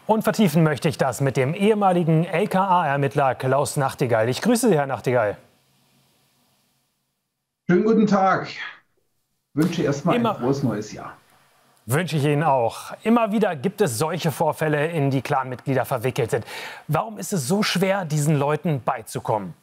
Und vertiefen möchte ich das mit dem ehemaligen LKA-Ermittler Klaus Nachtigall. Ich grüße Sie, Herr Nachtigall. Schönen guten Tag. Ich wünsche erstmal ein frohes neues Jahr. Wünsche ich Ihnen auch. Immer wieder gibt es solche Vorfälle, in die Clanmitglieder verwickelt sind. Warum ist es so schwer, diesen Leuten beizukommen?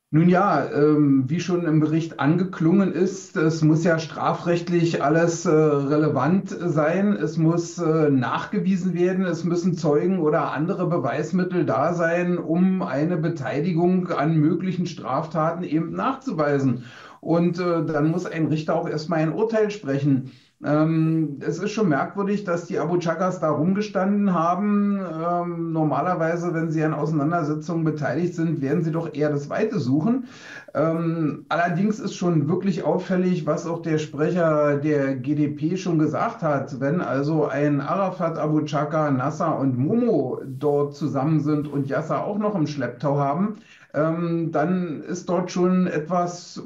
Nun ja, wie schon im Bericht angeklungen ist, es muss ja strafrechtlich alles relevant sein. Es muss nachgewiesen werden. Es müssen Zeugen oder andere Beweismittel da sein, um eine Beteiligung an möglichen Straftaten eben nachzuweisen. Und dann muss ein Richter auch erstmal ein Urteil sprechen. Es ist schon merkwürdig, dass die Abu Chakas da rumgestanden haben. Normalerweise, wenn sie an Auseinandersetzungen beteiligt sind, werden sie doch eher das Weite suchen. Allerdings ist schon wirklich auffällig, was auch der Sprecher der GdP schon gesagt hat. Wenn also ein Arafat, Abu Chaka, Nasser und Momo dort zusammen sind und Yasser auch noch im Schlepptau haben, dann ist dort schon etwas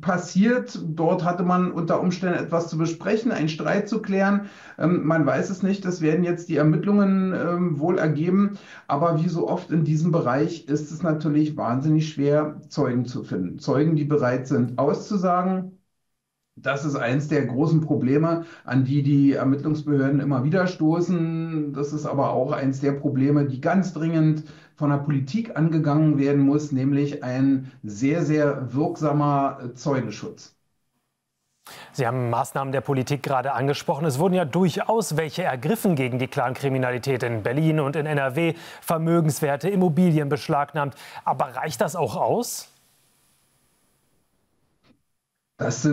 passiert. Dort hatte man unter Umständen etwas zu besprechen, einen Streit zu klären. Man weiß es nicht. Das werden jetzt die Ermittlungen wohl ergeben. Aber wie so oft in diesem Bereich ist es natürlich wahnsinnig schwer, Zeugen zu finden. Zeugen, die bereit sind, auszusagen. Das ist eins der großen Probleme, an die die Ermittlungsbehörden immer wieder stoßen. Das ist aber auch eins der Probleme, die ganz dringend von der Politik angegangen werden muss, nämlich ein sehr, sehr wirksamer Zeugenschutz. Sie haben Maßnahmen der Politik gerade angesprochen. Es wurden ja durchaus welche ergriffen gegen die Clankriminalität in Berlin und in NRW, Vermögenswerte, Immobilien beschlagnahmt. Aber reicht das auch aus? Das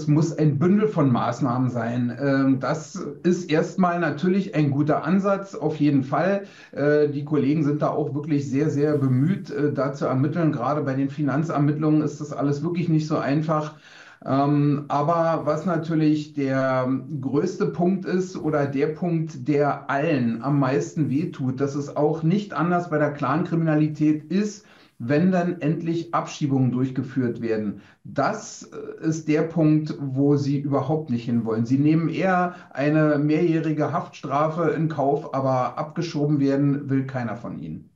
muss ein Bündel von Maßnahmen sein. Das ist erstmal natürlich ein guter Ansatz, auf jeden Fall. Die Kollegen sind da auch wirklich sehr, sehr bemüht, da zu ermitteln. Gerade bei den Finanzermittlungen ist das alles wirklich nicht so einfach. Aber was natürlich der größte Punkt ist oder der Punkt, der allen am meisten wehtut, dass es auch nicht anders bei der Clankriminalität ist, wenn dann endlich Abschiebungen durchgeführt werden. Das ist der Punkt, wo sie überhaupt nicht hinwollen. Sie nehmen eher eine mehrjährige Haftstrafe in Kauf, aber abgeschoben werden will keiner von ihnen.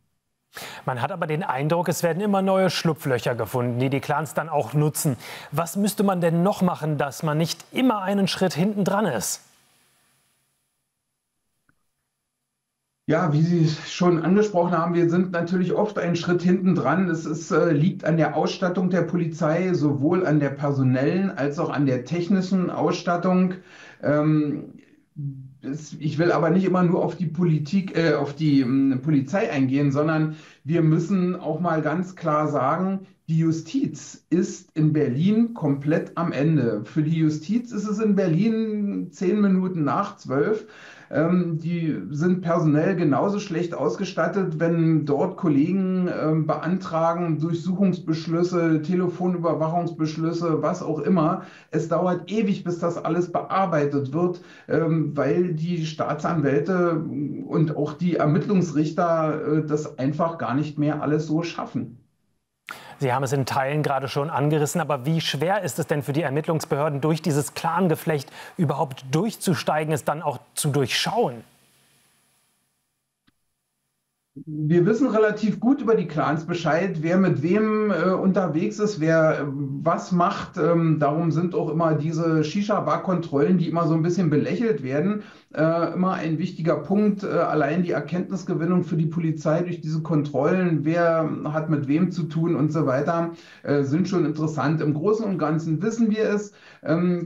Man hat aber den Eindruck, es werden immer neue Schlupflöcher gefunden, die die Clans dann auch nutzen. Was müsste man denn noch machen, dass man nicht immer einen Schritt hinten dran ist? Ja, wie Sie es schon angesprochen haben, wir sind natürlich oft einen Schritt hinten dran. Liegt an der Ausstattung der Polizei, sowohl an der personellen als auch an der technischen Ausstattung. Ähm, Ich will aber nicht immer nur auf die Polizei eingehen, sondern wir müssen auch mal ganz klar sagen, die Justiz ist in Berlin komplett am Ende. Für die Justiz ist es in Berlin 10 Minuten nach 12. Die sind personell genauso schlecht ausgestattet, wenn dort Kollegen beantragen Durchsuchungsbeschlüsse, Telefonüberwachungsbeschlüsse, was auch immer. Es dauert ewig, bis das alles bearbeitet wird, weil die Staatsanwälte und auch die Ermittlungsrichter das einfach gar nicht mehr alles so schaffen. Sie haben es in Teilen gerade schon angerissen, aber wie schwer ist es denn für die Ermittlungsbehörden, durch dieses Clangeflecht überhaupt durchzusteigen, es dann auch zu durchschauen? Wir wissen relativ gut über die Clans Bescheid, wer mit wem unterwegs ist, wer was macht. Darum sind auch immer diese Shisha-Bar-Kontrollen, die immer so ein bisschen belächelt werden, immer ein wichtiger Punkt. Allein die Erkenntnisgewinnung für die Polizei durch diese Kontrollen, wer hat mit wem zu tun und so weiter, sind schon interessant. Im Großen und Ganzen wissen wir es.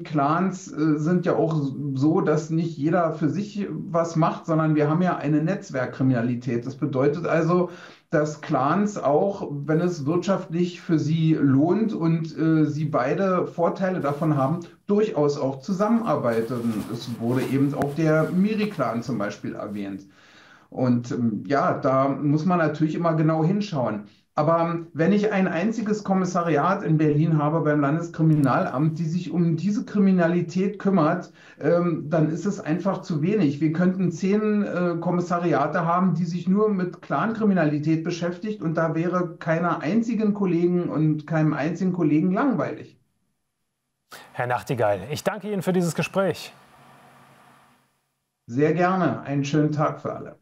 Clans sind ja auch so, dass nicht jeder für sich was macht, sondern wir haben ja eine Netzwerkkriminalität. Das bedeutet also, dass Clans auch, wenn es wirtschaftlich für sie lohnt und sie beide Vorteile davon haben, durchaus auch zusammenarbeiten. Es wurde eben auch der Miri-Clan zum Beispiel erwähnt. Und ja, da muss man natürlich immer genau hinschauen. Aber wenn ich ein einziges Kommissariat in Berlin habe beim Landeskriminalamt, die sich um diese Kriminalität kümmert, dann ist es einfach zu wenig. Wir könnten 10 Kommissariate haben, die sich nur mit Clankriminalität beschäftigt und da wäre keiner einzigen Kollegen und keinem einzigen Kollegen langweilig. Herr Nachtigall, ich danke Ihnen für dieses Gespräch. Sehr gerne. Einen schönen Tag für alle.